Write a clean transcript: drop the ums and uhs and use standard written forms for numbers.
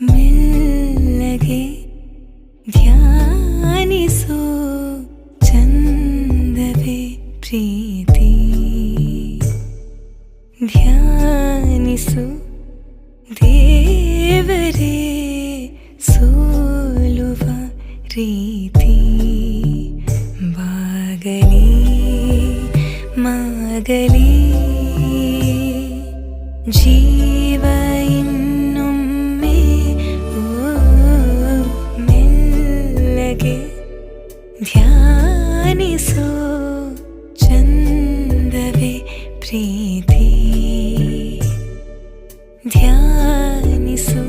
ಮೆಲ್ಲಗೆ ಧ್ಯಾನಿಸೋ ಚಂದವೇ ಪ್ರೀತಿ ಧ್ಯಾನಿಸು ದೇವರೇ ಸೋಲುವ ರೀತಿ ಬಾಗಲಿ ಮಾಗಲಿ ಜೀವ ಇನ್ನೊಮ್ಮೆ ಮೆಲ್ಲಗೆ ಧ್ಯಾನಿಸೋ ಚಂದವೇ ಪ್ರೀತಿ ಧ್ಯಾನಿಸು